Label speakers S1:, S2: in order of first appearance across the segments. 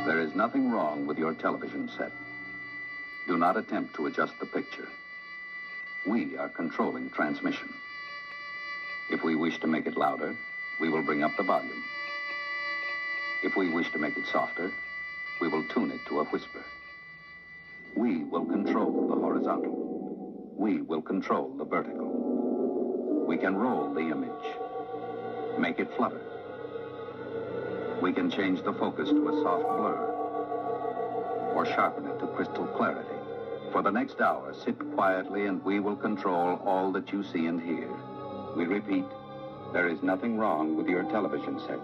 S1: There is nothing wrong with your television set. Do not attempt to adjust the picture. We are controlling transmission. If we wish to make it louder, we will bring up the volume. If we wish to make it softer, we will tune it to a whisper. We will control the horizontal. We will control the vertical. We can roll the image, make it flutter. We can change the focus to a soft blur or sharpen it to crystal clarity. For the next hour, sit quietly and we will control all that you see and hear. We repeat, there is nothing wrong with your television set.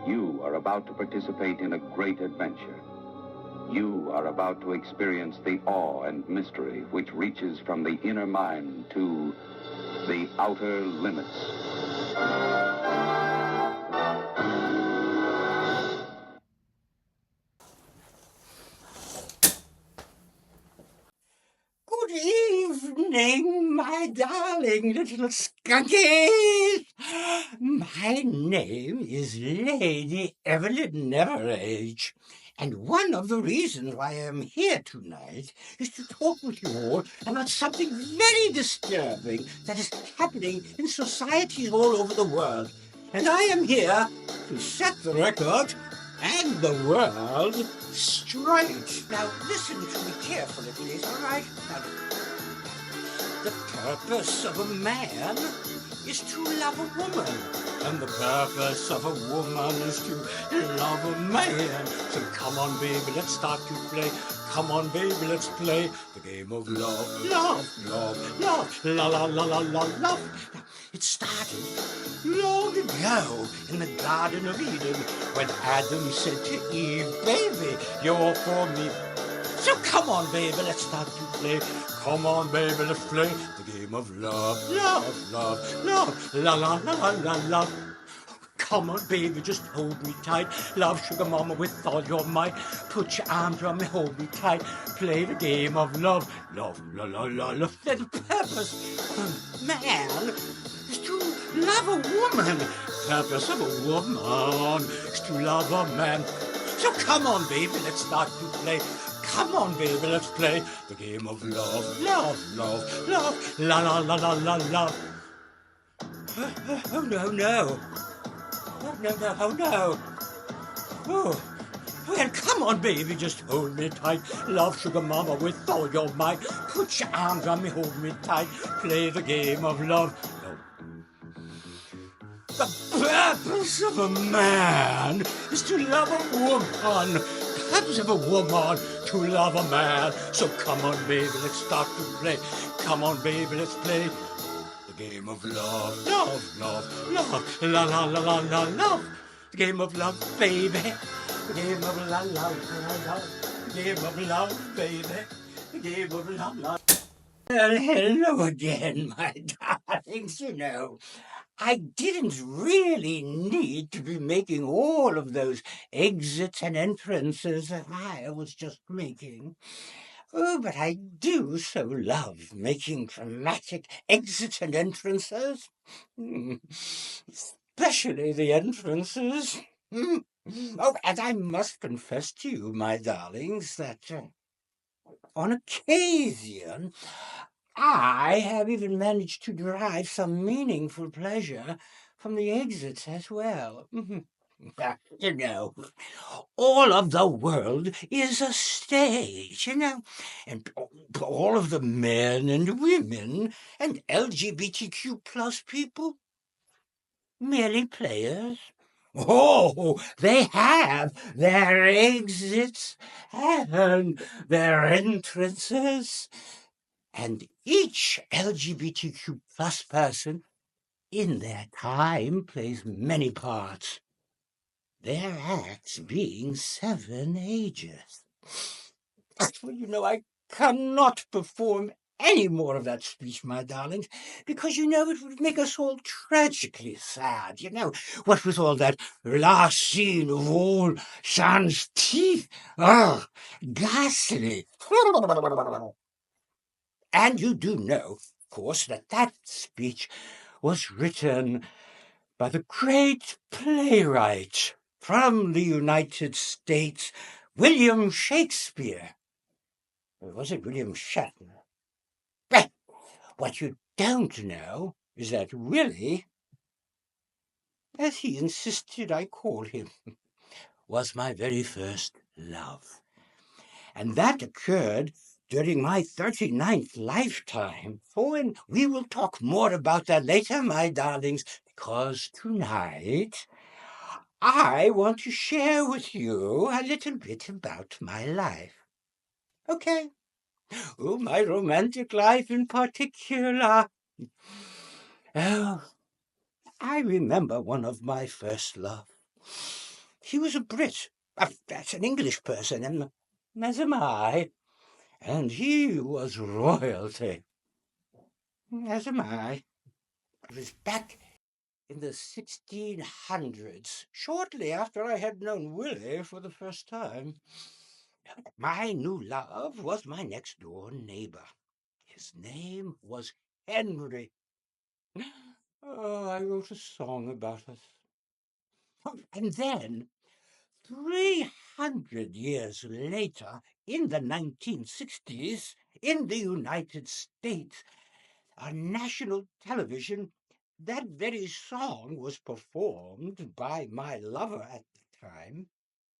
S1: You are about to participate in a great adventure. You are about to experience the awe and mystery which reaches from the inner mind to the outer limits.
S2: Good evening, my darling little skunkies. My name is Lady Evelyn Neverage, and one of the reasons why I am here tonight is to talk with you all about something very disturbing that is happening in societies all over the world. And I am here to set the record and the world straight. Now, listen to me carefully, please, all right? Now, the purpose of a man is to love a woman, and the purpose of a woman is to love a man. So come on, baby, let's start to play. Come on, baby, let's play the game of love. Love, love, love, la la la la la love. Now, it started long ago in the Garden of Eden when Adam said to Eve, baby, you're for me. So come on, baby, let's start to play. Come on, baby, let's play the game of love. Love, love, love, la la la la la love. Come on, baby, just hold me tight. Love, sugar mama, with all your might. Put your arms around me, hold me tight. Play the game of love. Love, la la la love. The purpose of a man is to love a woman. Purpose of a woman is to love a man. So come on, baby, let's start to play. Come on, baby, let's play the game of love. Love, love, love, la la la la la love. Oh, no, no. Oh, no, no, oh, no. Oh, well, come on, baby, just hold me tight. Love, sugar mama, with all your might. Put your arms on me, hold me tight. Play the game of love. The purpose of a man is to love a woman. The purpose of a woman to love a man. So come on, baby, let's start to play. Come on, baby, let's play the game of love. Love, love, love, la la la la la love. The game of love, baby. The game of la la la la. The game of love, baby. The game of love, love. Well, hello again, my darlings. You know, I didn't really need to be making all of those exits and entrances that I was just making. Oh, but I do so love making dramatic exits and entrances. Especially the entrances. Oh, and I must confess to you, my darlings, that on occasion I have even managed to derive some meaningful pleasure from the exits as well. You know, all of the world is a stage, you know, and all of the men and women and LGBTQ plus people, merely players. Oh, they have their exits and their entrances, and each LGBTQ plus person in their time plays many parts, their acts being 7 ages. Well, you know, I cannot perform any more of that speech, my darlings, because, you know, it would make us all tragically sad, you know, what with all that last scene of all sans teeth. Ah, ghastly. And you do know, of course, that speech was written by the great playwright from the United States, William Shakespeare. Or was it William Shatner? Well, what you don't know is that Willie, as he insisted I call him, was my very first love. And that occurred during my 39th lifetime. Oh, and we will talk more about that later, my darlings, because tonight I want to share with you a little bit about my life. Okay? Oh, my romantic life in particular. Oh, I remember one of my first love. He was a Brit. That's an English person, and as am I. And he was royalty, as am I. It was back in the 1600s, shortly after I had known Willie for the first time. My new love was my next-door neighbor. His name was Henry. Oh, I wrote a song about us. And then, 300 years later, in the 1960s, in the United States, on national television, that very song was performed by my lover at the time,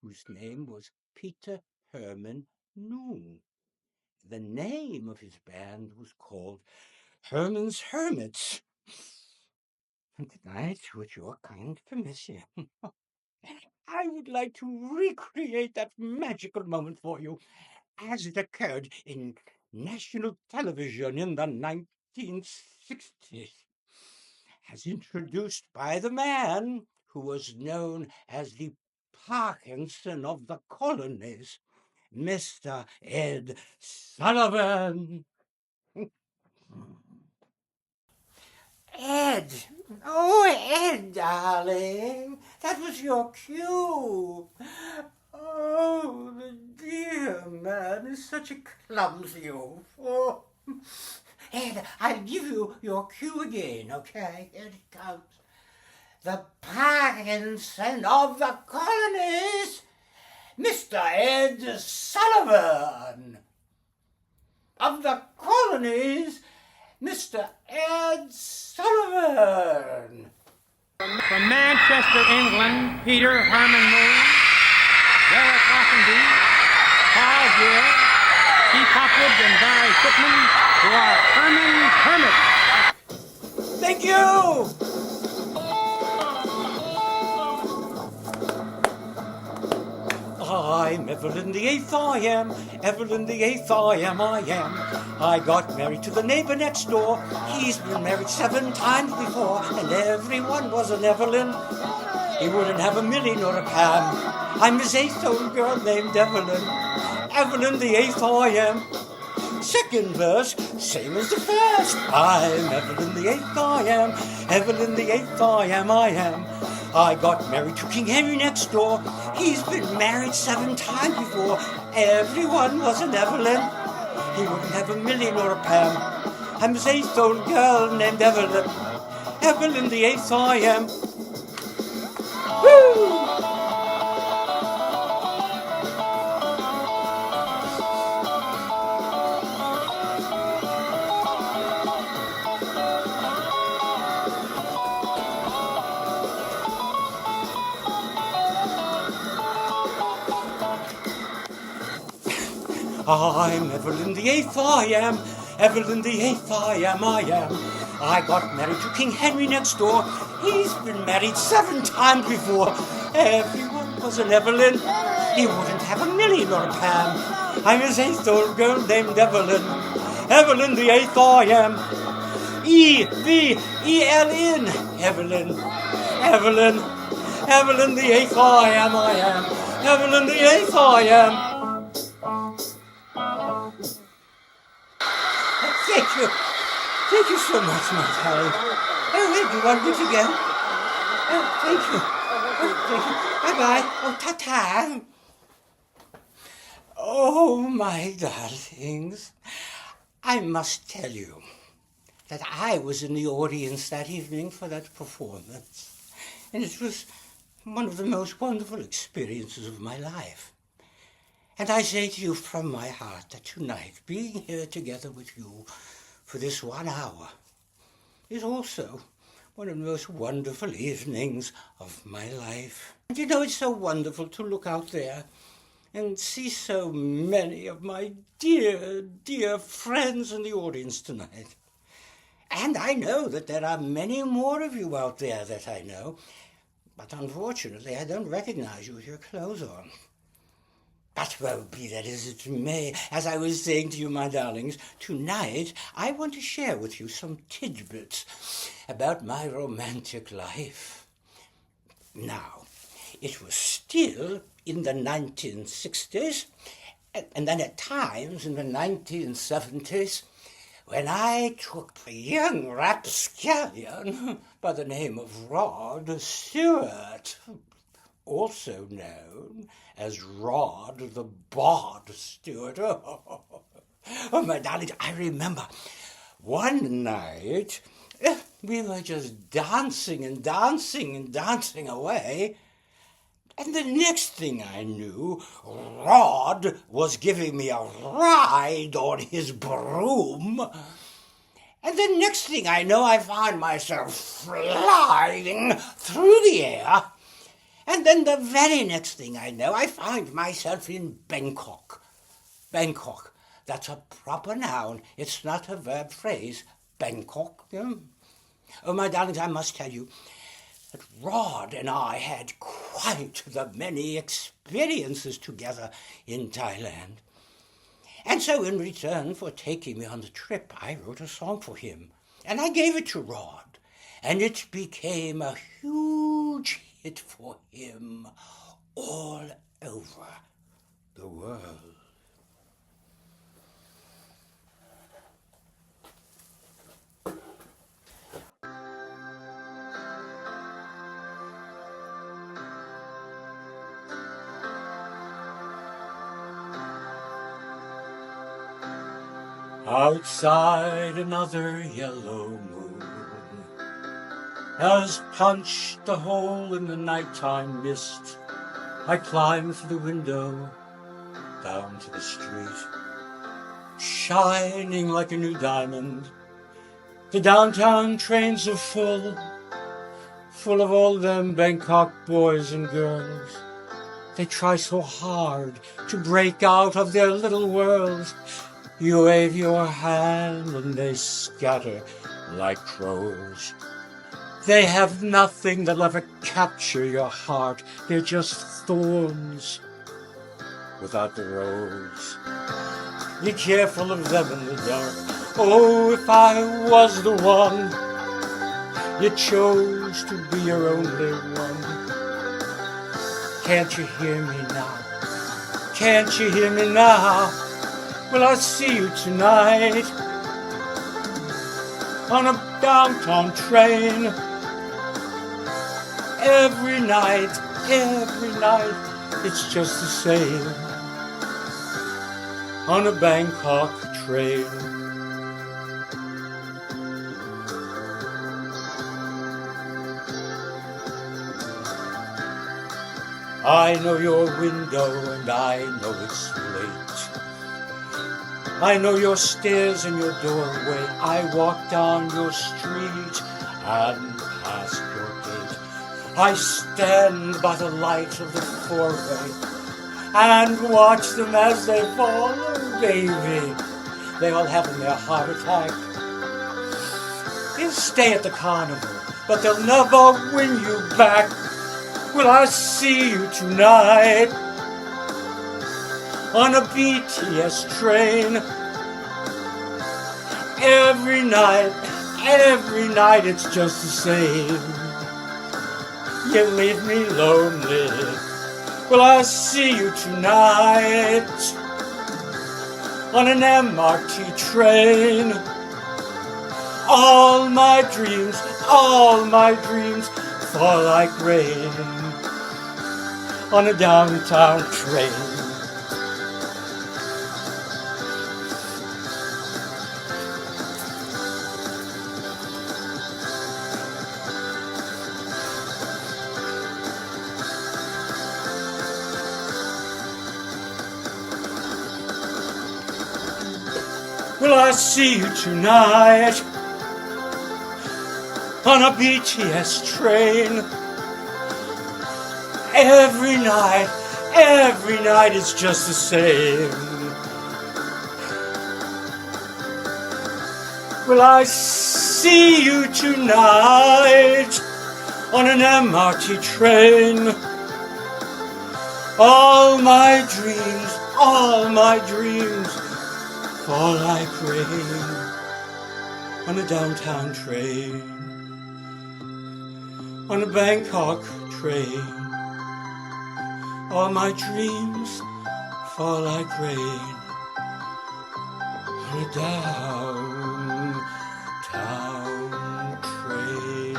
S2: whose name was Peter Herman Noon. The name of his band was called Herman's Hermits. And tonight, with your kind permission, I would like to recreate that magical moment for you as it occurred in national television in the 1960s, as introduced by the man who was known as the Parkinson of the colonies, Mr. Ed Sullivan. Ed! Oh, Ed, darling, that was your cue. Oh, the dear man is such a clumsy old fool. Ed, I'll give you your cue again, okay? Here it comes. The Parkinson of the colonies, Mr. Ed Sullivan. Of the colonies, Mr. Ed Sullivan.
S3: From Manchester, England, Peter Herman Moon, Derek Offenby, Paul Gill, Keith Hopwood, and Barry Shipman, who are Herman Hermits.
S2: Thank you! I'm Evelyn the Eighth, I am. Evelyn the Eighth, I am. I got married to the neighbor next door. He's been married 7 times before, and everyone was an Evelyn. He wouldn't have a Millie nor a Pam. I'm his 8th old girl named Evelyn. Evelyn the Eighth, I am. Second verse, same as the first. I'm Evelyn the Eighth, I am. Evelyn the Eighth, I am. I got married to King Henry next door. He's been married 7 times before. Everyone was an Evelyn. He wouldn't have a Millie nor a Pam. I'm his 8th old girl named Evelyn. Evelyn the Eighth, I am. Woo! I'm Evelyn the Eighth, I am. Evelyn the Eighth, I am. I got married to King Henry next door. He's been married 7 times before. Everyone was an Evelyn. He wouldn't have a Millie nor a Pam. I'm his 8th old girl named Evelyn. Evelyn the 8th I am. E-V-E-L-N. Evelyn. Evelyn. Evelyn the 8th I am. Evelyn the 8th I am. Thank you. Thank you so much, my darling. Oh, wait, you want me to go? Oh, thank you. Oh, thank you. Bye-bye. Oh, ta-ta. Oh, my darlings. I must tell you that I was in the audience that evening for that performance. And it was one of the most wonderful experiences of my life. And I say to you from my heart that tonight, being here together with you for this 1 hour is also one of the most wonderful evenings of my life. And you know, it's so wonderful to look out there and see so many of my dear, dear friends in the audience tonight. And I know that there are many more of you out there that I know, but unfortunately I don't recognize you with your clothes on. But well, be that as it may, as I was saying to you, my darlings, tonight I want to share with you some tidbits about my romantic life. Now, it was still in the 1960s, and then at times in the 1970s, when I took a young rapscallion by the name of Rod Stewart, also known as Rod the Bod Stewart. Oh, my darling, I remember one night we were just dancing and dancing and dancing away, and the next thing I knew, Rod was giving me a ride on his broom. And the next thing I know, I found myself flying through the air. And then the very next thing I know, I find myself in Bangkok. Bangkok, that's a proper noun. It's not a verb phrase. Bangkok. Oh, my darlings, I must tell you that Rod and I had quite the many experiences together in Thailand. And so in return for taking me on the trip, I wrote a song for him. And I gave it to Rod. And it became a huge hit for him all over the world. Outside another yellow moon has punched a hole in the nighttime mist. I climb through the window down to the street, shining like a new diamond. The downtown trains are full of all them Bangkok boys and girls. They try so hard to break out of their little worlds. You wave your hand and they scatter like crows. They have nothing that'll ever capture your heart. They're just thorns without the rose. Be careful of them in the dark. Oh, if I was the one you chose to be your only one. Can't you hear me now? Can't you hear me now? Well, I'll see you tonight on a downtown train. Every night, it's just the same on a Bangkok train. I know your window and I know it's late. I know your stairs and your doorway. I walk down your street and past your gate. I stand by the light of the four-way and watch them as they fall. Oh, baby, they all having their heart attack. They'll stay at the carnival, but they'll never win you back. Will I see you tonight on a BTS train? Every night it's just the same. You leave me lonely. Will I see you tonight on an MRT train? All my dreams fall like rain on a downtown train. Will I see you tonight on a BTS train? Every night it's just the same. Will I see you tonight on an MRT train? All my dreams fall like rain on a downtown train, on a Bangkok train. All my dreams fall like rain on a downtown train.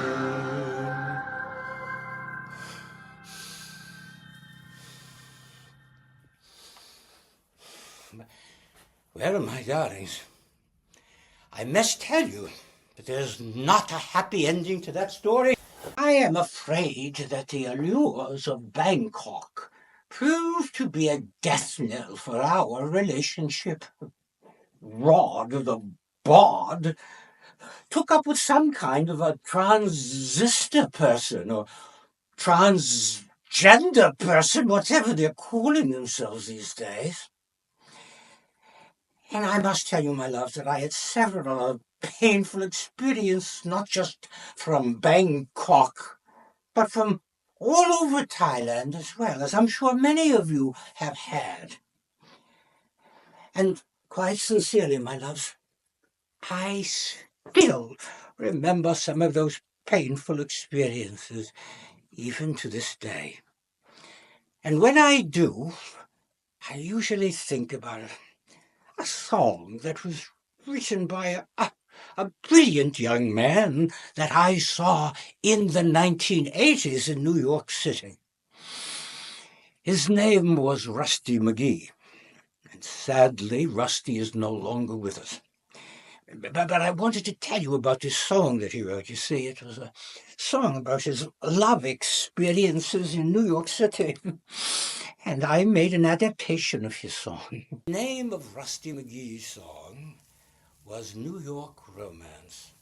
S2: Well, my darlings, I must tell you that there's not a happy ending to that story. I am afraid that the allures of Bangkok proved to be a death knell for our relationship. Rod the Bod took up with some kind of a transistor person or transgender person, whatever they're calling themselves these days. And I must tell you, my love, that I had several painful experiences, not just from Bangkok, but from all over Thailand as well, as I'm sure many of you have had. And quite sincerely, my loves, I still remember some of those painful experiences, even to this day. And when I do, I usually think about a song that was written by a brilliant young man that I saw in the 1980s in New York City. His name was Rusty McGee, and sadly, Rusty is no longer with us. But I wanted to tell you about this song that he wrote. You see, it was a song about his love experiences in New York City. And I made an adaptation of his song. The name of Rusty McGee's song was New York Romance.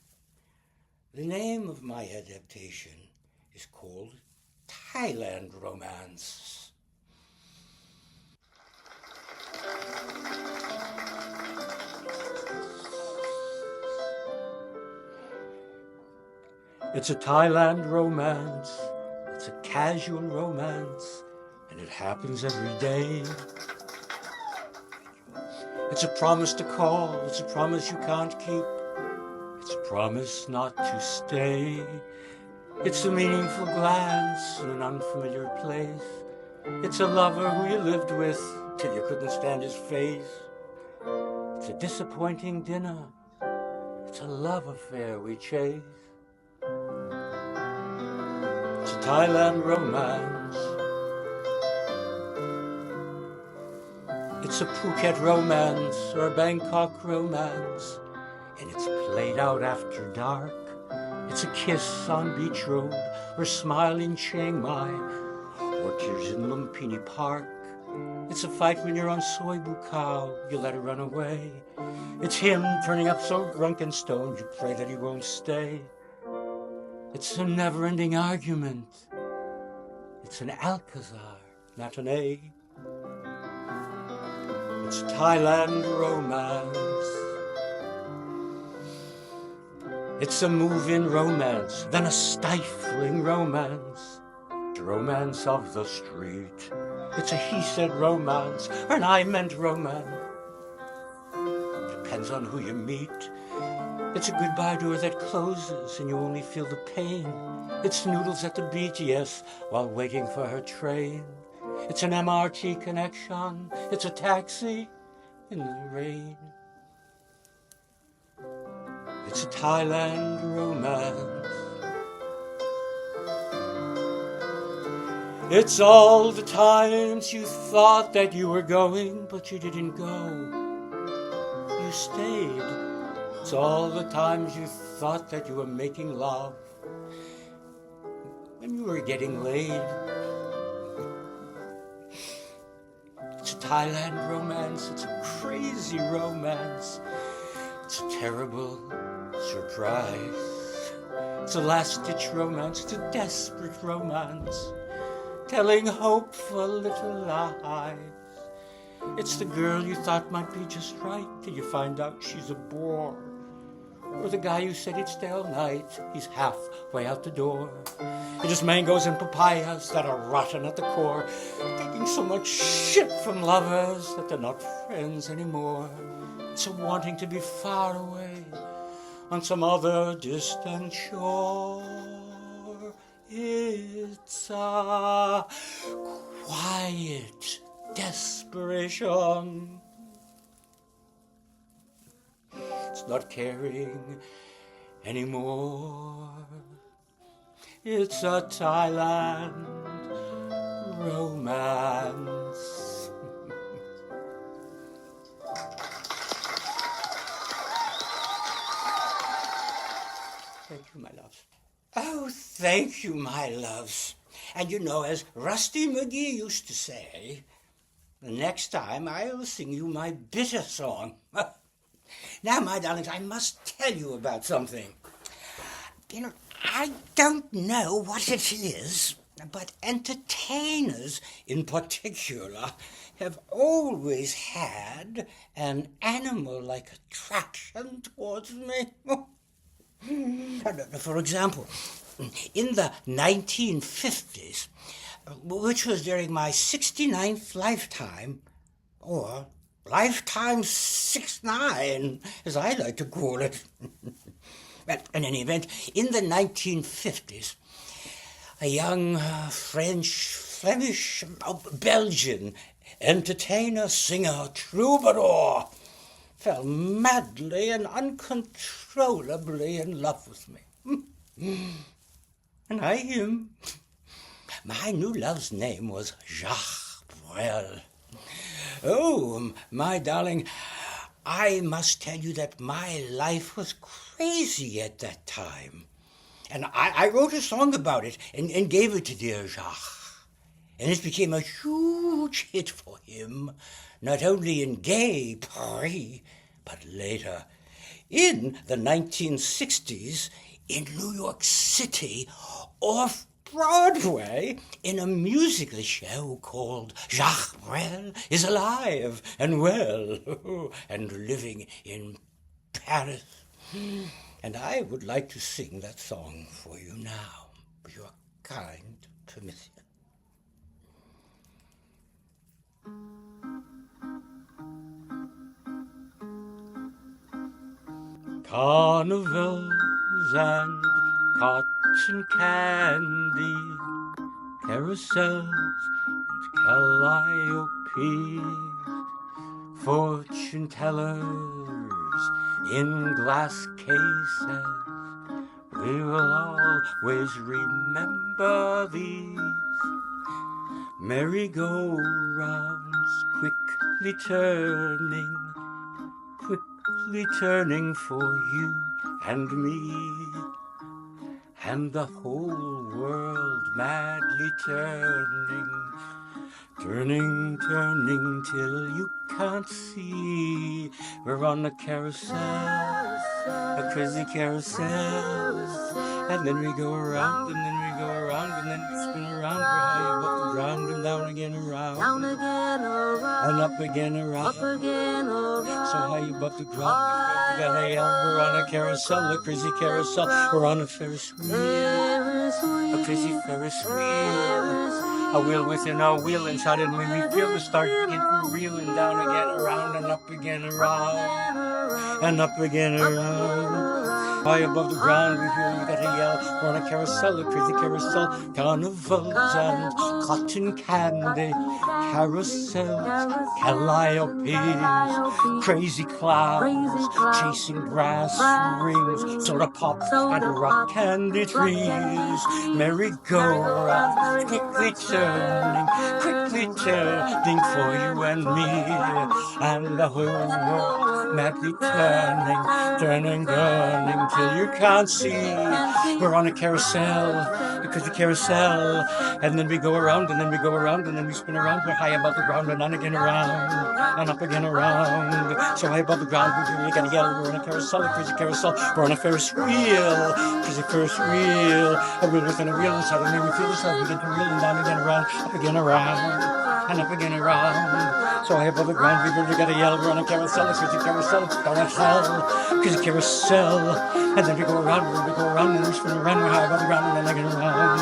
S2: The name of my adaptation is called Thailand Romance. It's a Thailand romance, it's a casual romance, and it happens every day. It's a promise to call, it's a promise you can't keep, it's a promise not to stay. It's a meaningful glance in an unfamiliar place. It's a lover who you lived with till you couldn't stand his face. It's a disappointing dinner, it's a love affair we chase. It's a Thailand romance. It's a Phuket romance or a Bangkok romance, and it's played out after dark. It's a kiss on Beach Road or a smile in Chiang Mai or tears in Lumpini Park. It's a fight when you're on Soy Bukkao, you let her run away. It's him turning up so drunk and stoned you pray that he won't stay. It's a never-ending argument. It's an Alcazar matinee. It's Thailand romance. It's a move-in romance, then a stifling romance. The romance of the street. It's a he said romance, or an I meant romance. Depends on who you meet. It's a goodbye door that closes and you only feel the pain. It's noodles at the beach, yes, while waiting for her train. It's an MRT connection. It's a taxi in the rain. It's a Thailand romance. It's all the times you thought that you were going, but you didn't go. You stayed. It's all the times you thought that you were making love, when you were getting laid. It's a Thailand romance. It's a crazy romance. It's a terrible surprise. It's a last-ditch romance. It's a desperate romance, telling hopeful little lies. It's the girl you thought might be just right till you find out she's a bore. Or the guy who said he'd stay all night, he's halfway out the door. It is mangoes and papayas that are rotten at the core, taking so much shit from lovers that they're not friends anymore. It's a wanting to be far away on some other distant shore. It's a quiet desperation. It's not caring anymore. It's a Thailand romance. Thank you, my loves. Oh, thank you, my loves. And you know, as Rusty McGee used to say, the next time I'll sing you my bitter song. Now, my darlings, I must tell you about something. You know, I don't know what it is, but entertainers in particular have always had an animal-like attraction towards me. For example, in the 1950s, which was during my 69th lifetime, or lifetime 69, as I like to call it. But in any event, in the 1950s, a young Flemish, Belgian entertainer, singer, troubadour fell madly and uncontrollably in love with me. And I him. My new love's name was Jacques Brel. Oh, my darling, I must tell you that my life was crazy at that time. And I wrote a song about it and gave it to dear Jacques. And it became a huge hit for him, not only in gay Paris, but later in the 1960s in New York City, off Broadway, in a musical show called Jacques Brel is Alive and Well and Living in Paris. And I would like to sing that song for you now, with your kind permission. Carnivals and cotton candy, carousels and calliope, fortune tellers in glass cases. We will always remember these merry-go-rounds quickly turning for you and me, and the whole world madly turning till you can't see. We're on a carousel, a crazy carousel, and then we go around, and then we go around, and then you spin around real high above the ground and down again around.
S4: Down again around.
S2: And up again around.
S4: Up again around.
S2: So high above the ground. We got a hell, we're on a carousel, a crazy carousel. We're on a Ferris wheel. A crazy Ferris wheel. A wheel within a wheel inside, and when we feel the start getting real, and down again around and up again around and up again around. High above the ground, we feel we gotta yell. We're on a carousel, a crazy carousel. Carnivals and cotton candy, carousels, calliopes, crazy clouds, chasing grass rings, soda pop and rock candy trees, merry-go-round, quickly turning for you and me, and the whole world madly turning till you can't see. We're on a carousel, because the carousel, and then we go around, and then we go around, and then we spin around. We're high above the ground, and on again around, and up again around. So high above the ground, we really gotta yell. We're on a carousel, a crazy carousel. We're on a Ferris wheel, crazy Ferris wheel. A wheel within a wheel inside, and then we feel the sound. We get to reeling down again around, up again around, and up again around. So high above the ground, we really gotta yell. We're on a carousel, a crazy carousel. It's down a hell, crazy carousel. And then we go around, and we spin around. We're high above the ground, and then again around,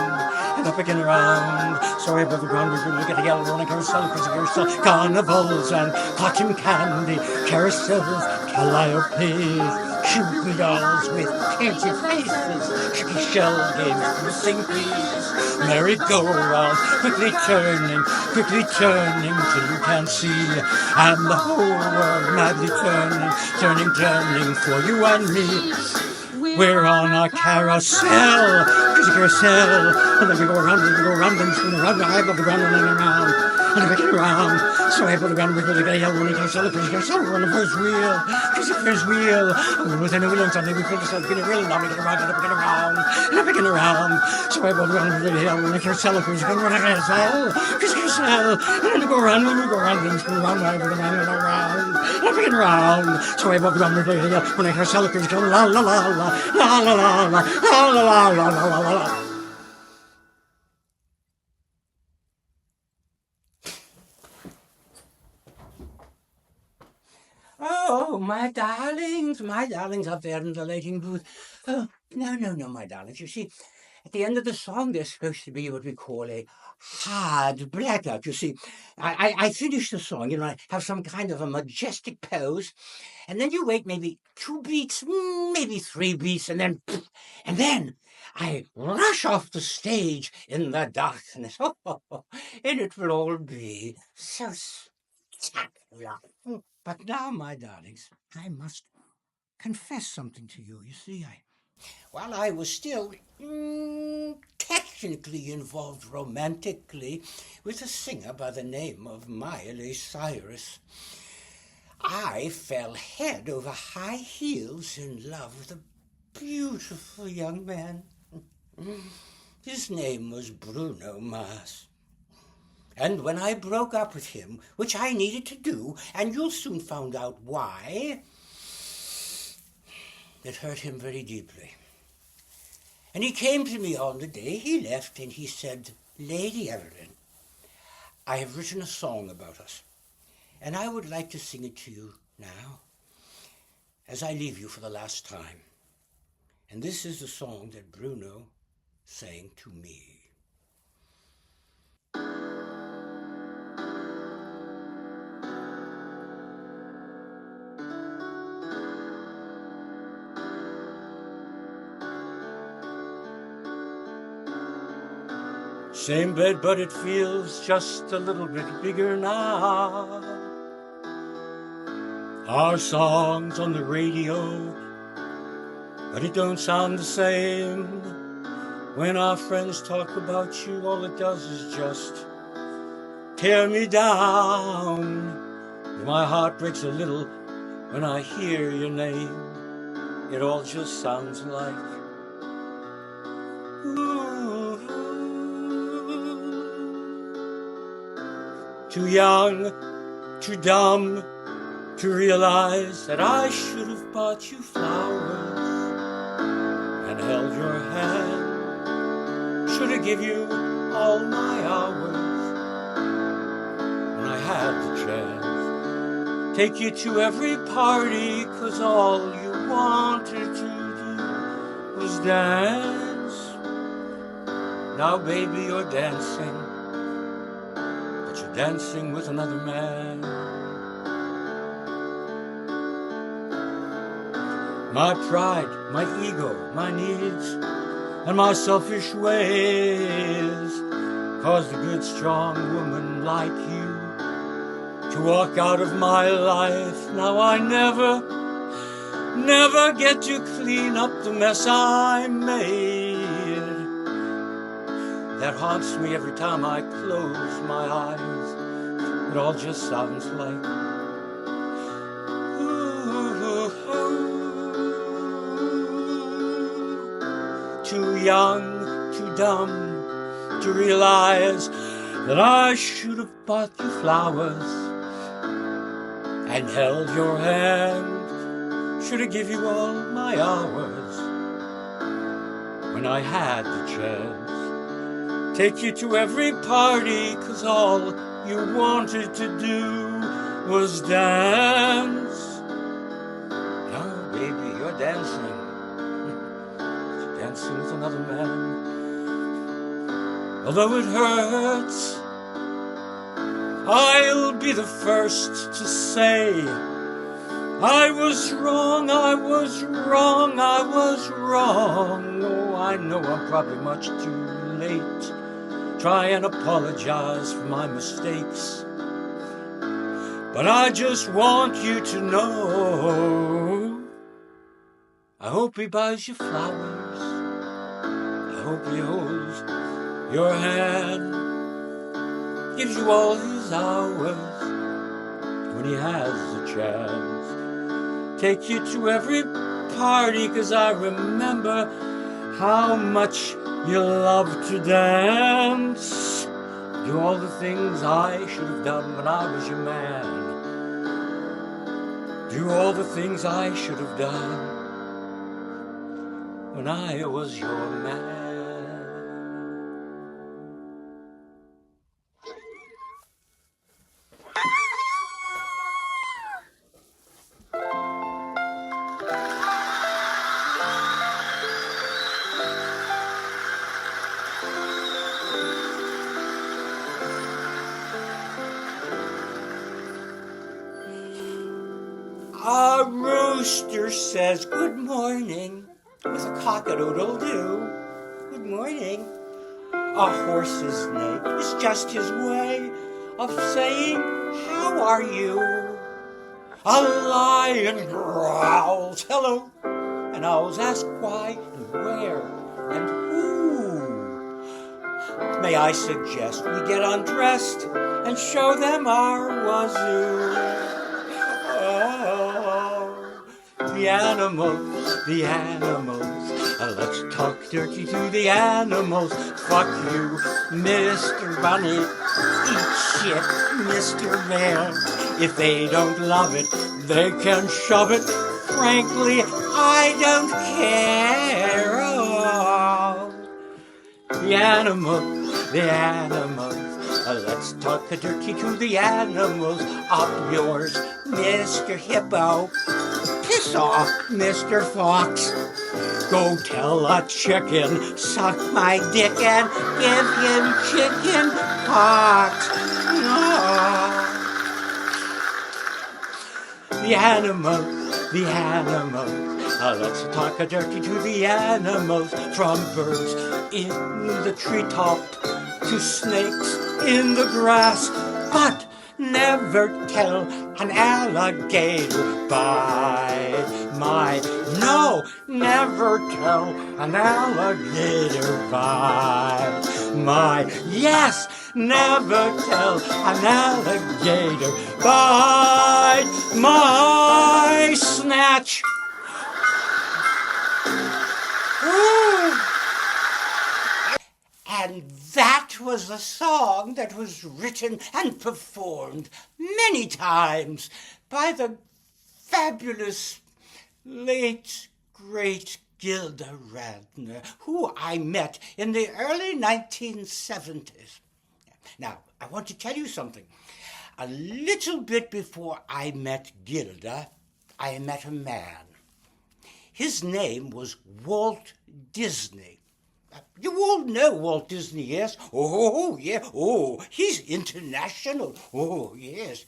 S2: and up again around. So high above the ground, we really gotta yell. We're on a carousel, a crazy carousel. Carnivals and cotton candy, carousels, calliopes, shooting dolls with fancy faces, tricky shell games, missing peas, merry-go-round, quickly turning till you can't see, and the whole world madly turning for you and me. We're on a carousel, crazy carousel, and then we go around, and spin around, high above the ground, and then around, and back around. So high above the ground, we really gotta yell. We're on a carousel, crazy carousel. We're on a Ferris wheel, crazy Ferris wheel. And within a wheel, and suddenly we feel ourselves getting real, and now we get around, and up again around, and up again around. So high above the ground, we really yell. We're on a carousel, crazy carousel. We're on a carousel, crazy carousel. And then we go around, and spin around, high above the ground, and around, and up again around. So high above the ground, we really yell. We're on a carousel, crazy carousel. La la la la, la la la la, la la la la la la. Oh, my darlings up there in the lighting booth. Oh, no, my darlings. You see, at the end of the song, there's supposed to be what we call a hard blackout. You see, I finish the song, I have some kind of a majestic pose, and then you wait maybe 2 beats, maybe 3 beats, and then I rush off the stage in the darkness. And it will all be so spectacular. But now, my darlings, I must confess something to you. You see, while I was still technically involved romantically with a singer by the name of Miley Cyrus, I fell head over high heels in love with a beautiful young man. His name was Bruno Mars. And when I broke up with him, which I needed to do, and you'll soon find out why, it hurt him very deeply. And he came to me on the day he left, and he said, "Lady Evelyn, I have written a song about us, and I would like to sing it to you now, as I leave you for the last time." And this is the song that Bruno sang to me. Same bed, but it feels just a little bit bigger now. Our songs on the radio, but it don't sound the same. When our friends talk about you, all it does is just tear me down. My heart breaks a little when I hear your name. It all just sounds like too young, too dumb to realize that I should have bought you flowers and held your hand. should have give you all my hours when I had the chance. Take you to every party, 'cause all you wanted to do was dance. Now, baby, you're dancing, but you're dancing with another man. My pride, my ego, my needs, and my selfish ways caused a good, strong woman like you to walk out of my life. Now I never get to clean up the mess I made. That haunts me every time I close my eyes. It all just sounds like too young, too dumb to realize that I should have bought you flowers and held your hand. Should have give you all my hours when I had the chance. Take you to every party, 'cause all you wanted to do was dance. Now, baby, you're dancing. Dancing with another man. Although it hurts, I'll be the first to say I was wrong, I was wrong, I was wrong. Oh, I know I'm probably much too late. Try and apologize for my mistakes, but I just want you to know I hope he buys you flowers. I hope he holds your hand, gives you all his hours when he has the chance. Take you to every party, 'cause I remember how much you love to dance. Do all the things I should have done when I was your man. Do all the things I should have done when I was your man. A rooster says good morning with a cock-a-doodle-doo. Good morning. A horse's neigh is just his way of saying, how are you? A lion growls, hello, and owls ask why and where and who. May I suggest we get undressed and show them our wazoo? The animals, let's talk dirty to the animals. Fuck you, Mr. Bunny, eat shit, Mr. Bear. If they don't love it, they can shove it. Frankly, I don't care. Oh. The animals, let's talk dirty to the animals. Up yours, Mr. Hippo. Piss off, Mr. Fox. Go tell a chicken, suck my dick and give him chicken pox. Oh. The animals, let's talk dirty to the animals. From birds in the treetop to snakes in the grass. But never tell an alligator by my... No, never tell an alligator by my... Yes, never tell an alligator by my snatch. Ooh. And that was a song that was written and performed many times by the fabulous late, great, Gilda Radner, who I met in the early 1970s. Now, I want to tell you something. A little bit before I met Gilda, I met a man. His name was Walt Disney. You all know Walt Disney, yes? Oh, yeah. Oh, he's international. Oh, yes.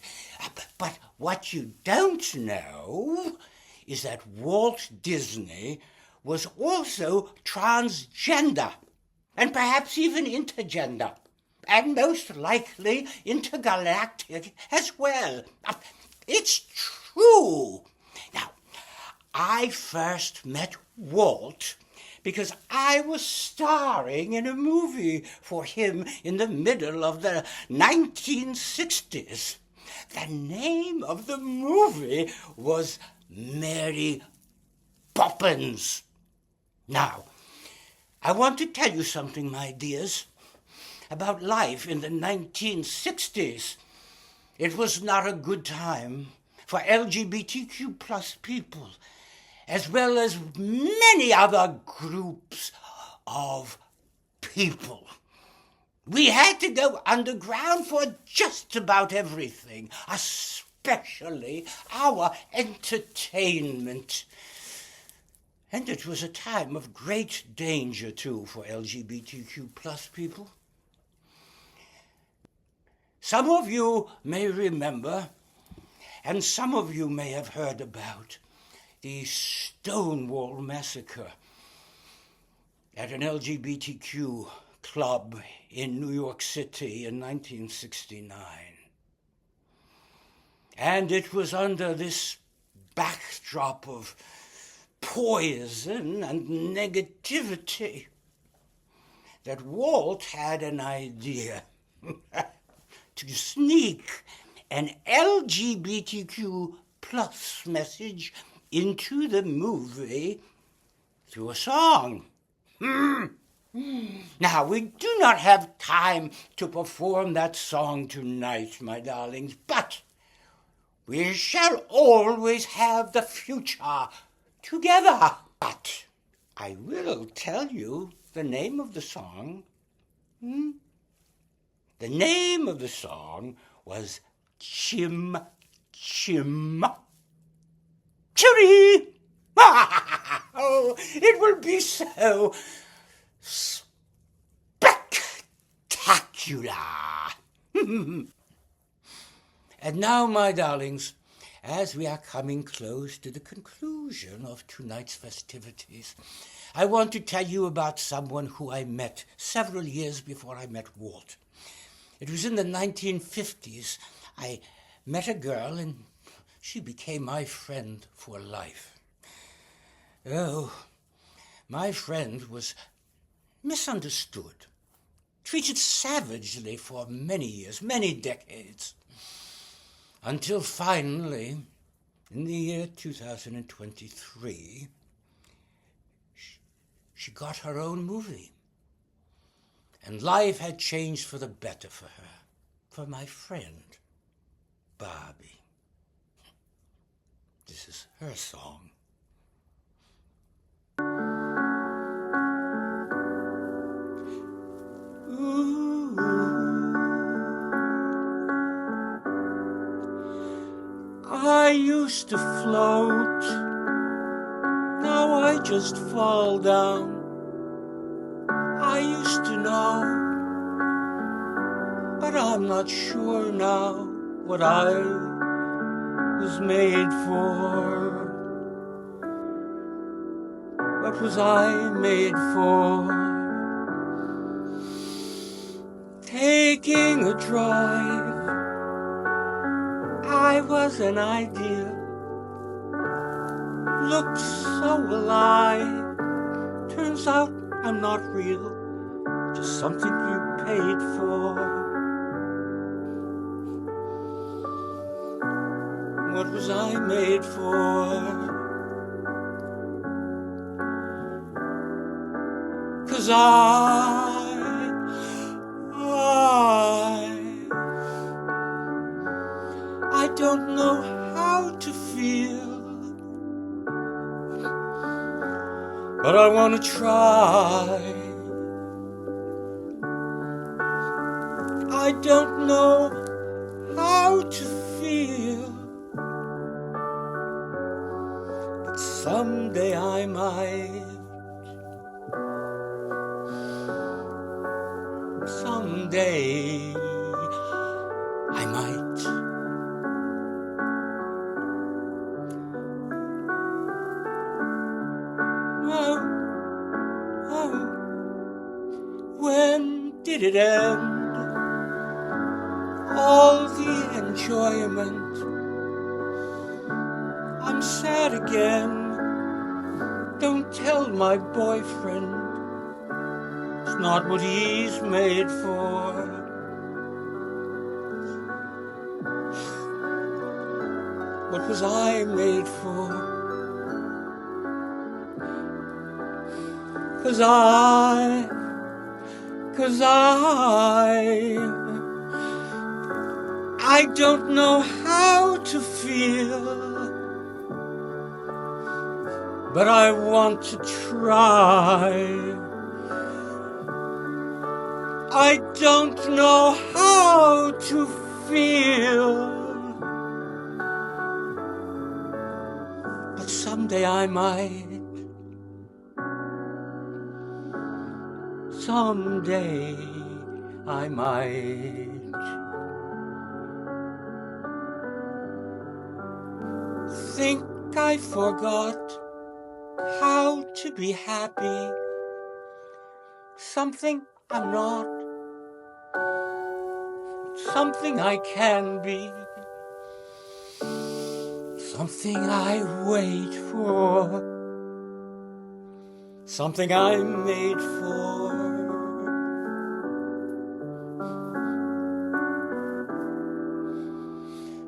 S2: But what you don't know is that Walt Disney was also transgender, and perhaps even intergender, and most likely intergalactic as well. It's true. Now, I first met Walt because I was starring in a movie for him in the middle of the 1960s. The name of the movie was Mary Poppins. Now, I want to tell you something, my dears, about life in the 1960s. It was not a good time for LGBTQ plus people, as well as many other groups of people. We had to go underground for just about everything, especially our entertainment. And it was a time of great danger, too, for LGBTQ plus people. Some of you may remember, and some of you may have heard about, the Stonewall Massacre at an LGBTQ club in New York City in 1969. And it was under this backdrop of poison and negativity that Walt had an idea to sneak an LGBTQ plus message into the movie through a song. Now, we do not have time to perform that song tonight, my darlings, but we shall always have the future together. But I will tell you the name of the song. The name of the song was Chim Chim Chiri. Oh, it will be so spectacular. And now, my darlings, as we are coming close to the conclusion of tonight's festivities, I want to tell you about someone who I met several years before I met Walt. It was in the 1950s. I met a girl, and she became my friend for life. Oh, my friend was misunderstood, treated savagely for many years, many decades, until finally, in the year 2023, she got her own movie. And life had changed for the better for her, for my friend, Barbie. This is her song. Ooh. I used to float, now I just fall down. I used to know, but I'm not sure now what I was made for. What was I made for? Taking a drive, I was an idea. Looked so alive. Turns out I'm not real, just something you paid for. What was I made for? 'Cause I don't know how to feel but I want to try. I don't know how to feel, but someday I might. Someday I might. Oh, oh, when did it end? All the enjoyment. I'm sad again. Don't tell my boyfriend. It's not what he's made for. What was I made for? 'Cause I don't know how to feel, but I want to try. I don't know how to feel, but someday I might. Someday I might. Think I forgot how to be happy. Something I'm not, something I can be, something I wait for, something I'm made for.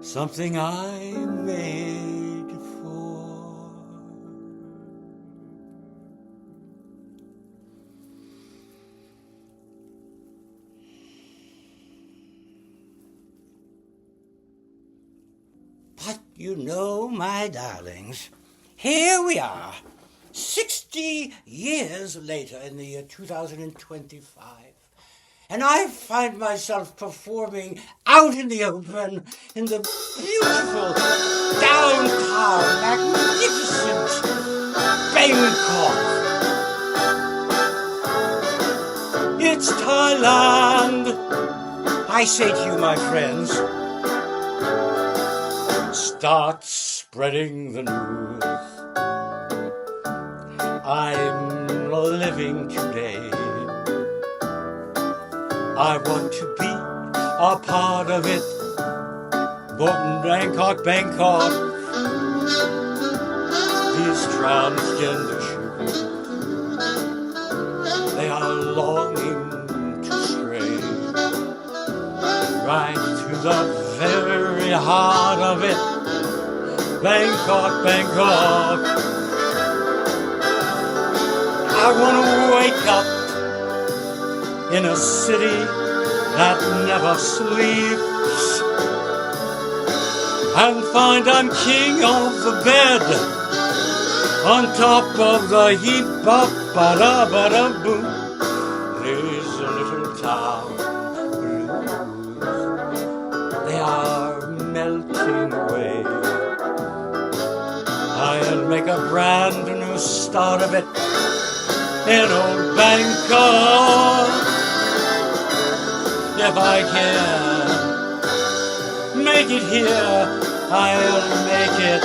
S2: Something I'm made for. But you know, my darlings, here we are, 60 years later in the year 2025. And I find myself performing out in the open in the beautiful downtown, magnificent Bangkok. It's Thailand, I say to you, my friends. Start spreading the news. I'm living today. I want to be a part of it. Born in Bangkok, Bangkok. These transgender shoes, they are longing to stray right to the very heart of it. Bangkok, Bangkok. I want to wake up in a city that never sleeps and find I'm king of the bed on top of the heap. Ba-da-ba-da-boom. There's a little town blues. They are melting away. I'll make a brand new start of it in old Bangkok. If I can make it here, I'll make it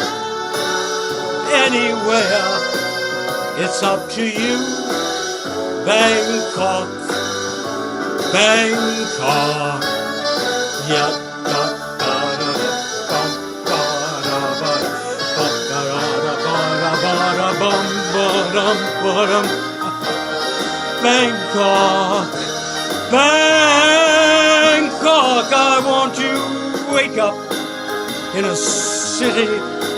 S2: anywhere. It's up to you. Bangkok, Bangkok. Yeah. Bangkok, Bangkok. I want to wake up in a city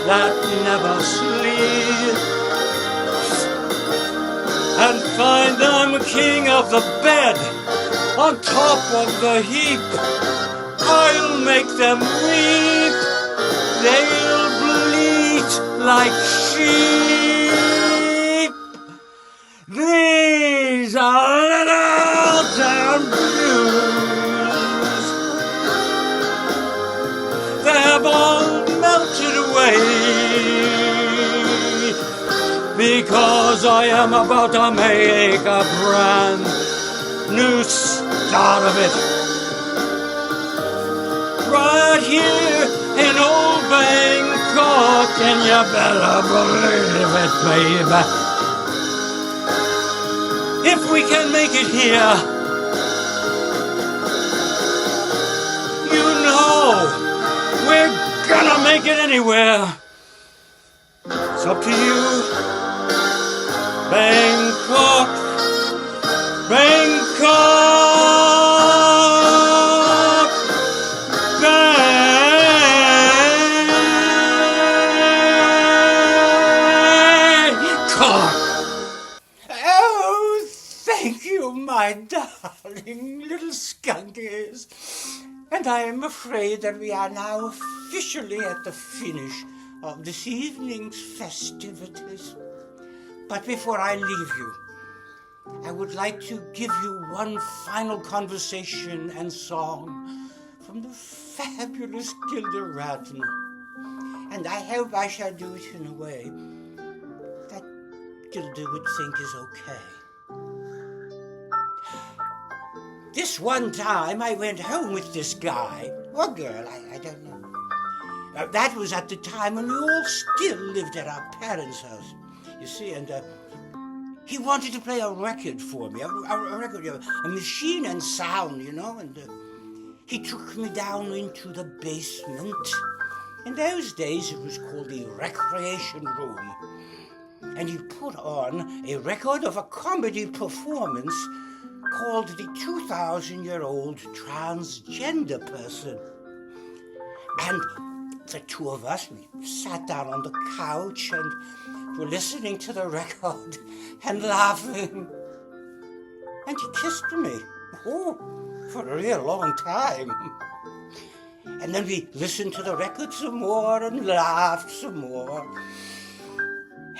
S2: that never sleeps and find I'm king of the bed on top of the heap. I'll make them weep. They'll bleat like sheep. These are little town blues. They have all melted away because I am about to make a brand new start of it. Right here in old Bangkok, and you better believe it, baby. If we can make it here, you know we're gonna make it anywhere. It's up to you. Bangkok, Bangkok, Bangkok. Oh, thank you, my darling little skunkies. And I am afraid that we are now officially at the finish of this evening's festivities. But before I leave you, I would like to give you one final conversation and song from the fabulous Gilda Radner. And I hope I shall do it in a way that Gilda would think is okay. This one time I went home with this guy, or girl, I don't know. That was at the time when we all still lived at our parents' house, you see, and he wanted to play a record for me, a record, a machine and sound, you know, and he took me down into the basement. In those days, it was called the recreation room. And he put on a record of a comedy performance called The 2,000-Year-Old Transgender Person. And the two of us, we sat down on the couch and were listening to the record and laughing. And he kissed me, for a real long time. And then we listened to the record some more and laughed some more.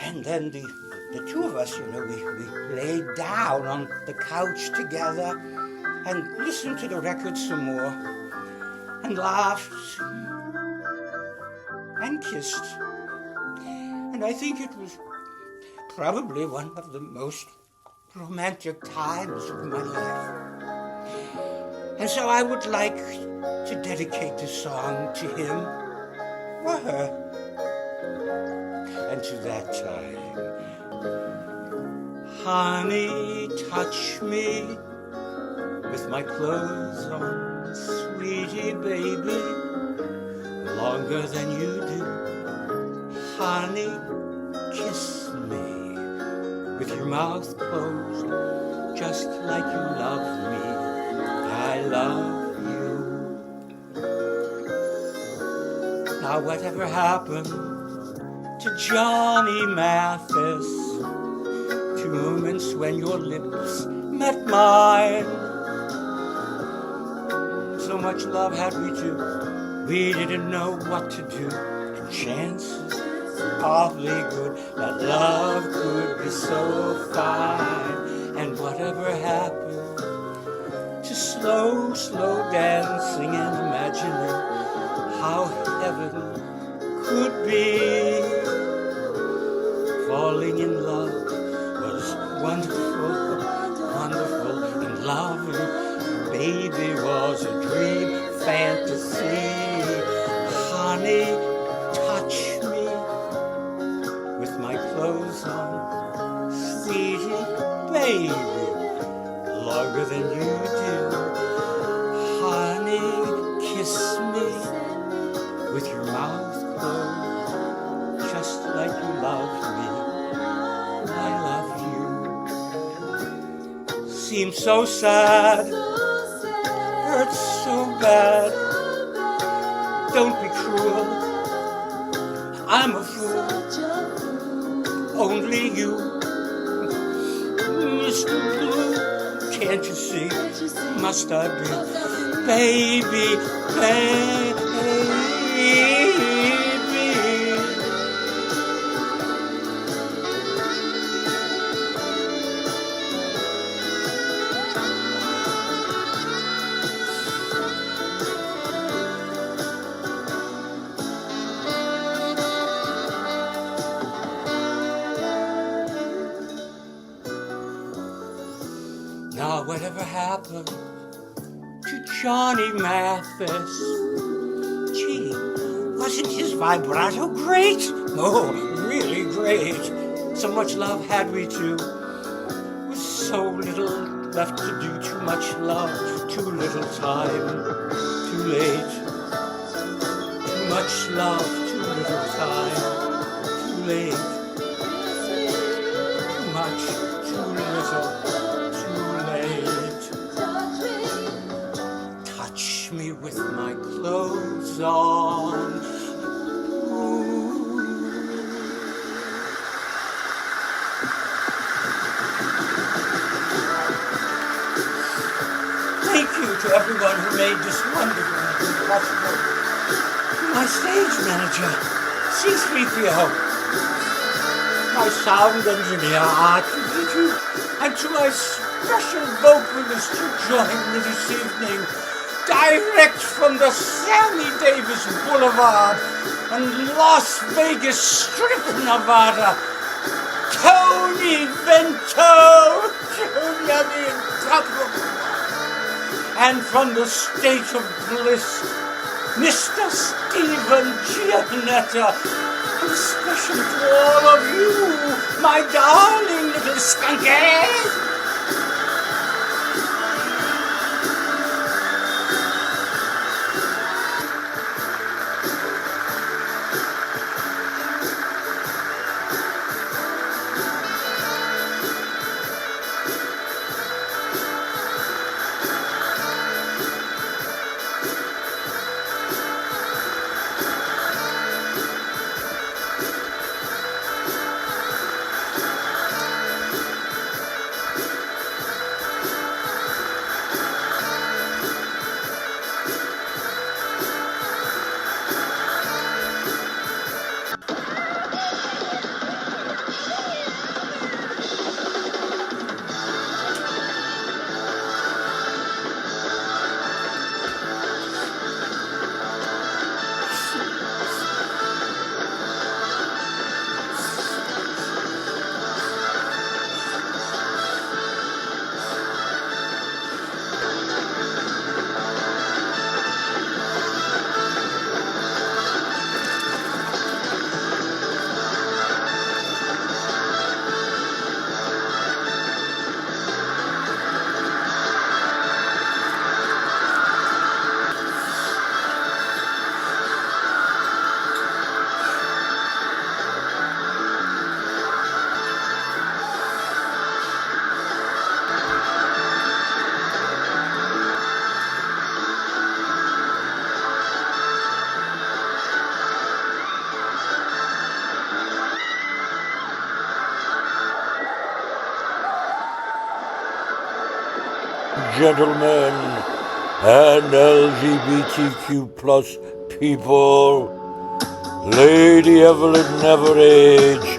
S2: And then the two of us, you know, we laid down on the couch together and listened to the record some more and laughed and kissed. And I think it was probably one of the most romantic times of my life. And so I would like to dedicate this song to him or her. And to that time. Honey, touch me with my clothes on, sweetie baby, longer than you do. Honey, kiss me with your mouth closed, just like you love me. I love you. Now whatever happened to Johnny Mathis, to moments when your lips met mine? So much love had we two, we didn't know what to do. The chances awfully good that love could be so fine. And whatever happened to slow, slow dancing and imagining how heaven could be. Falling in love was wonderful, wonderful, and loving baby was a dream fantasy. Honey, touch me with my clothes on, sweetie baby, longer than you do. Honey, kiss me with your mouth closed, just like you love me. I love you. Seems so sad, hurts so bad. Don't be cruel, I'm a fool. Only you, Mr. Blue. Can't you see? Must I be, baby, baby? Oh, whatever happened to Johnny Mathis? Gee, wasn't his vibrato great? Oh, really great. So much love had we too, with so little left to do. Too much love, too little time, too late. Too much love, too little time, too late. Too much, too little, too late. Touch me with my clothes on. Ooh. Thank you to everyone who made this wonderful meeting possible. My stage manager, C3PO. My sound engineer, R2D2, and to my special vocalist who joined me this evening, direct from the Sammy Davis Boulevard and Las Vegas Strip, Nevada, Tony Vento, Junior the Incomparable, and from the state of bliss, Mr. Stephen Giannetta. And special to all of you, my darling little skunkies.
S5: Gentlemen and LGBTQ plus people, Lady Evelyn Neverage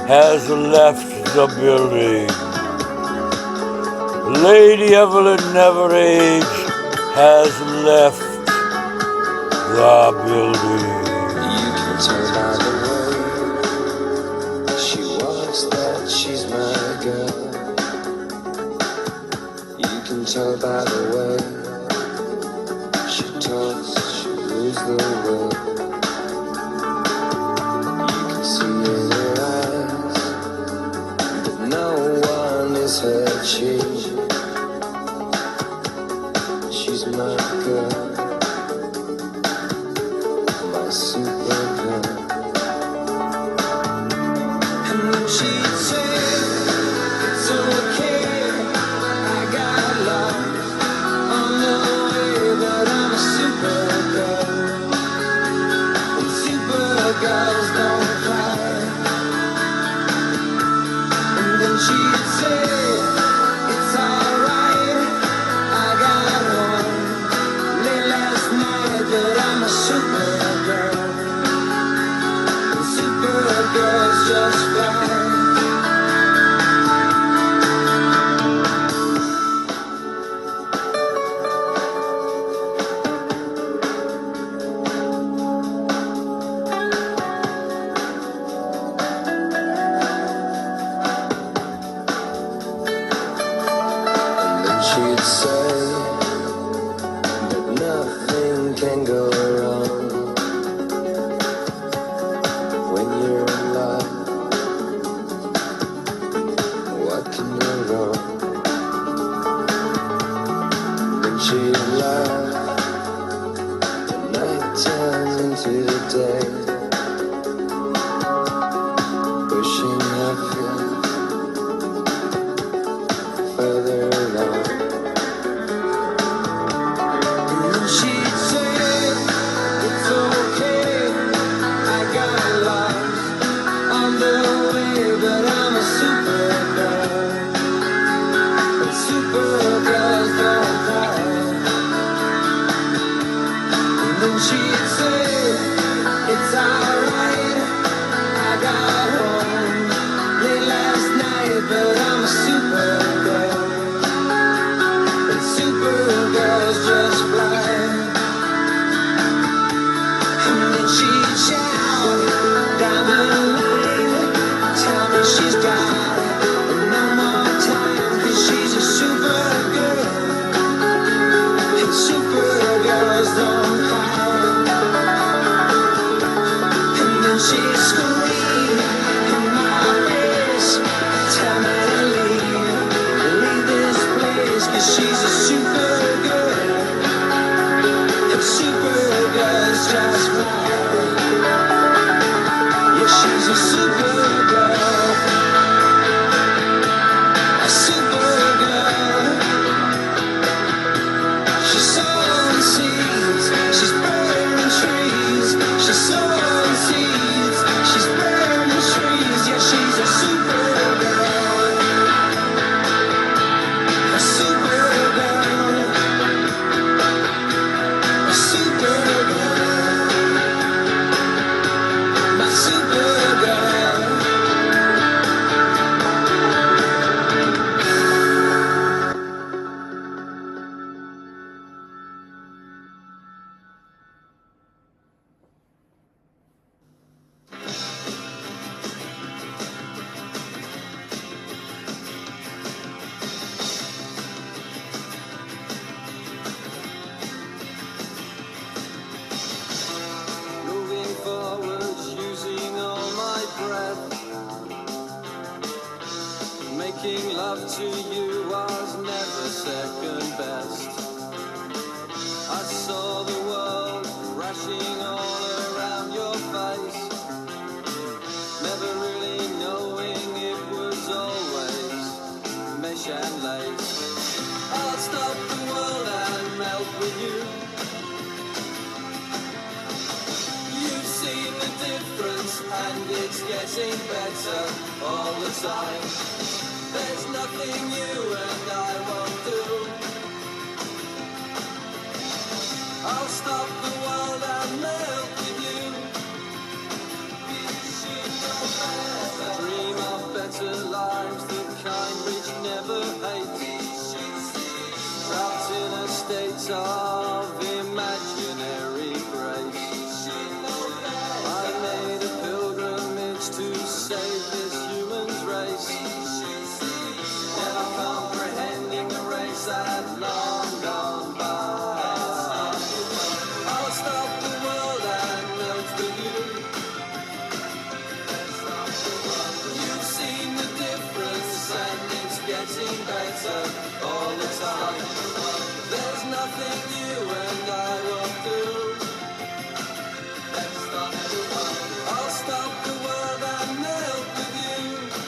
S5: has left the building. Lady Evelyn Neverage has left the building.
S6: You can tell by the way she walks that she's my girl. You can tell by the way she talks, she rules the world. You can see in her eyes that no one is her chief. She's my girl, my super girl. And when she says it's okay, I got lost on the way, but I'm a super girl, and super girls don't cry. And then she'd say it's alright, I got home late last night, but I'm a super girl, and super girls just fly. say that nothing can go wrong when you're in love. What can go wrong? When she laughed, the night turns into the day, pushing her feet further along. And then she'd say, it's okay, I got lost on the way, but I'm a supergirl. But supergirls don't cry. And then she'd say, it's alright, I got home late last night, but I'm a supergirl. But supergirls just fly. And then she'd shout down the line, tell me she's got no more time, 'cause she's a supergirl. And supergirls don't cry. And then she'd scream in my face, tell me to leave this place, 'cause she's a supergirl. And supergirls just fly. Yeah, she's a supergirl. A supergirl. She's sowing seeds, she's burning trees. She's sowing seeds, she's burning trees. Yeah, she's a supergirl. A supergirl. A supergirl. My supergirl. Moving forwards, using all my breath. Making love to you was never second best. I saw the world crashing all around your face, never really knowing it was always mesh and lace. I'll stop the world and melt with you. You've seen the difference and it's getting better all the time. There's nothing you and I won't do. I'll stop the world and melt with you. Dream of better lives, the kind which never hate. Trapped in a state of imaginary grace. I made a pilgrimage to save this human's race. Never comprehending the race that long gone by. I'll stop the world and melt with you. You've seen the difference and it's getting better all the time. There's nothing you and I won't do. I'll stop the world and melt with you.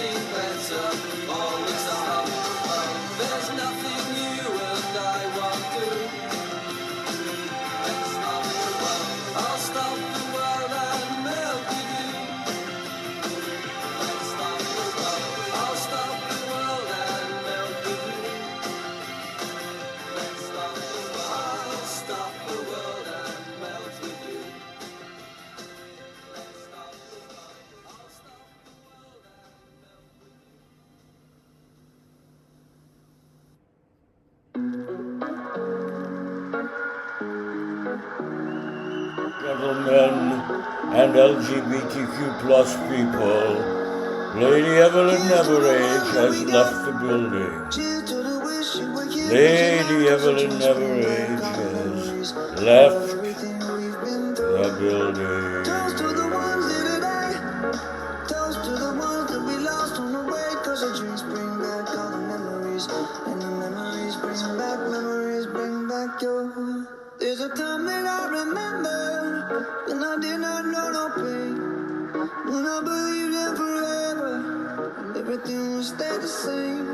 S6: seen better, always up. There's nothing you and I won't do. Let's stop the world. I'll stop the world and melt with you. Let's stop the world. I'll stop the world and melt with you. Let's stop the world. I'll stop the world and melt with you. Let's stop the world. I'll stop the world and melt with you.
S5: Gentlemen and LGBTQ plus people, Lady Evelyn Neverage has left the building.
S6: Cheers to the wish you were here.
S5: Lady Evelyn Neverage has left
S6: Everything we've been through.
S5: the building.
S6: Toast to the ones here today. Toast to the ones that we lost on the way. Cause the drinks bring back all the memories. And the memories bring back your. There's a time that I remember when I did not know no pain. When I believed in forever and everything would stay the same.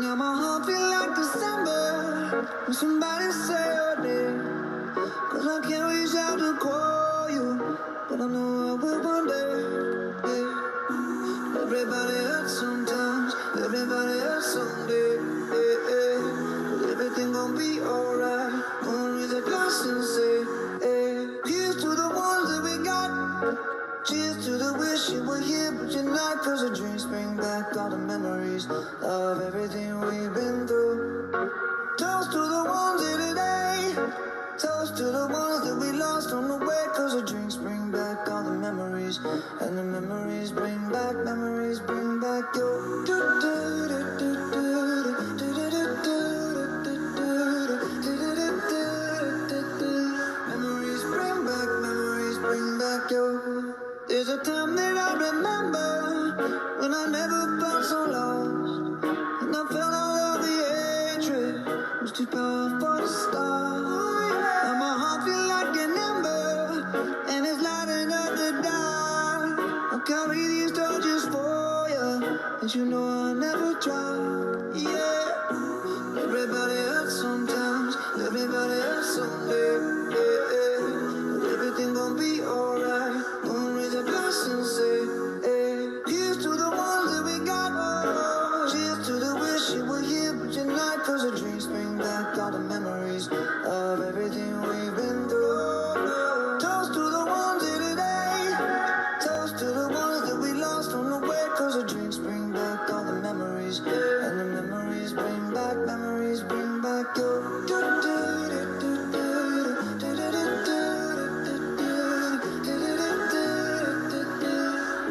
S6: Now my heart feel like December when somebody say your name. Cause I can't reach out to call you, but I know I will one day. Yeah. Everybody hurts sometimes, everybody hurts someday. Yeah, yeah. But everything gon' be alright. Gonna raise a glass and say, hey. Here's to the ones that we got. Cheers to the wish you were here, but you're not. Cause the drinks bring back all the memories of everything we've been through. Toast to the ones here today. Toast to the ones that we lost on the way. Cause the drinks bring back all the memories. And the memories bring back your. Memories bring back your. There's a time that I remember when I never felt so lost. And I felt all of the hatred was too powerful to stop. And my heart feel like an ember, and it's lighting up the dark. I'll carry these torches for you, and you know I'll never drop. Yeah, everybody hurts sometimes, everybody hurts someday. Yeah, yeah. But everything gon' be alright. Gonna raise a glass and say, hey. Here's to the ones that we got. Cheers to the wish you were here, but you're not. Cause the drinks bring back all the memories of everything we've been through. Toast to the ones here today. Toast to the ones that we lost on the way. Cause the drinks bring back all the memories. And the memories bring back your. Memories bring back your.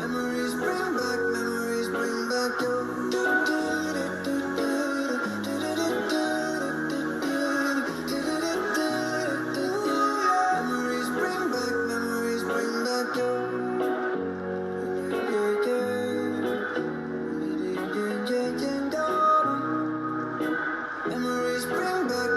S6: Memories bring back your. Memories bring back